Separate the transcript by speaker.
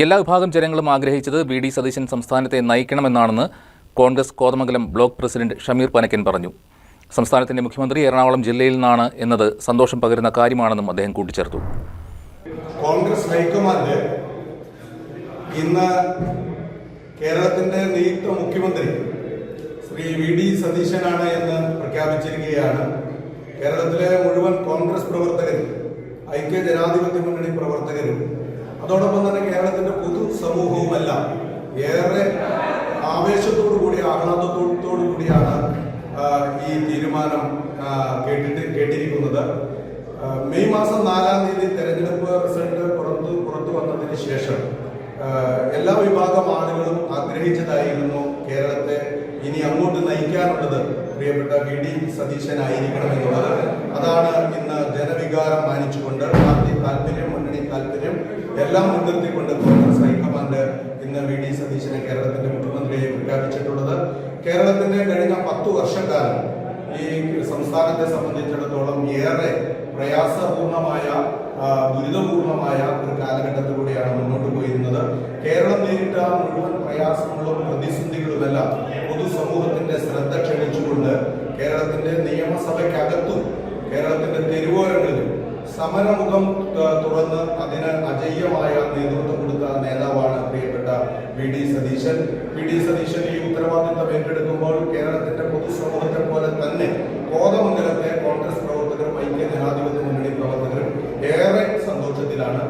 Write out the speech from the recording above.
Speaker 1: എല്ലാ വിഭാഗം ജനങ്ങളും ആഗ്രഹിച്ചത് വി.ഡി. സതീശൻ സംസ്ഥാനത്തെ നയിക്കണമെന്നാണെന്ന് കോൺഗ്രസ് കോതമംഗലം ബ്ലോക്ക് പ്രസിഡന്റ് ഷമീർ പനക്കൻ പറഞ്ഞു. സംസ്ഥാനത്തിന്റെ മുഖ്യമന്ത്രി എറണാകുളം ജില്ലയിൽ നിന്നാണ് എന്നത് സന്തോഷം പകരുന്ന കാര്യമാണെന്നും അദ്ദേഹം കൂട്ടിച്ചേർത്തു.
Speaker 2: കോൺഗ്രസ് ഹൈക്കമാൻഡ് ഇന്ന് കേരളത്തിന്റെ നിയുക്ത മുഖ്യമന്ത്രി ശ്രീ വി.ഡി. സതീശനാണ് എന്ന് പ്രഖ്യാപിച്ചിരിക്കുകയാണ്. കേരളത്തിലെ മുഴുവൻ കോൺഗ്രസ് പ്രവർത്തകരും, ഐക്യ ജനാധിപത്യ മുന്നണി പ്രവർത്തകരും, അതോടൊപ്പം തന്നെ കേരളത്തിന്റെ പൊതുസമൂഹവുമെല്ലാം ഏറെ ആവേശത്തോടു കൂടി, ആഹ്ലാദത്തോടു കൂടിയാണ് ഈ തീരുമാനം കേട്ടിരിക്കുന്നത്. മെയ് മാസം 4-ാം തീയതി തെരഞ്ഞെടുപ്പ് റിസൾട്ട് പുറത്തു വന്നതിന് ശേഷം എല്ലാ വിഭാഗം ആളുകളും ആഗ്രഹിച്ചതായിരുന്നു കേരളത്തെ ഇനി അങ്ങോട്ട് നയിക്കാനുള്ളത് പ്രിയപ്പെട്ട വി.ഡി. സതീശനായിരിക്കണമെന്നുള്ളത്. അതാണ് ഇന്ന് ജനവികാരം മാനിച്ചുകൊണ്ട് പാർട്ടി താല്പര്യം, മുന്നണി താല്പര്യം എല്ലാം മുൻനിർത്തിക്കൊണ്ട് കോൺഗ്രസ് ഹൈക്കമാൻഡ് ഇന്ന് വി.ഡി. സതീശനെ കേരളത്തിന്റെ മുഖ്യമന്ത്രിയെ പ്രഖ്യാപിച്ചിട്ടുള്ളത്. കേരളത്തിന്റെ കഴിഞ്ഞ 10 വർഷക്കാലം ഈ സംസ്ഥാനത്തെ സംബന്ധിച്ചിടത്തോളം ഏറെ പ്രയാസപൂർണമായ, ദുരിതപൂർണമായ ഒരു കാലഘട്ടത്തിലൂടെയാണ് മുന്നോട്ട് പോയിരുന്നത്. കേരളം നേരിട്ട മുഴുവൻ പ്രയാസങ്ങളും പ്രതിസന്ധികളുമെല്ലാം പൊതുസമൂഹത്തിന്റെ ശ്രദ്ധ ക്ഷണിച്ചുകൊണ്ട് കേരളത്തിന്റെ നിയമസഭയ്ക്കകത്തും കേരളത്തിന്റെ തെരുവോരങ്ങളിലും സമരമുഖം തുറന്ന് അതിന് അജയ്യമായ നേതൃത്വം കൊടുത്ത നേതാവാണ് പ്രിയപ്പെട്ട വി.ഡി. സതീശൻ. വി.ഡി. സതീശൻ ഈ ഉത്തരവാദിത്തം ഏറ്റെടുക്കുമ്പോൾ കേരളത്തിന്റെ പൊതുസമൂഹത്തെ പോലെ തന്നെ കോതമംഗലത്തെ കോൺഗ്രസ് പ്രവർത്തകരും, ഐക്യ ജനാധിപത്യ മുന്നണി പ്രവർത്തകരും ഏറെ സന്തോഷത്തിലാണ്.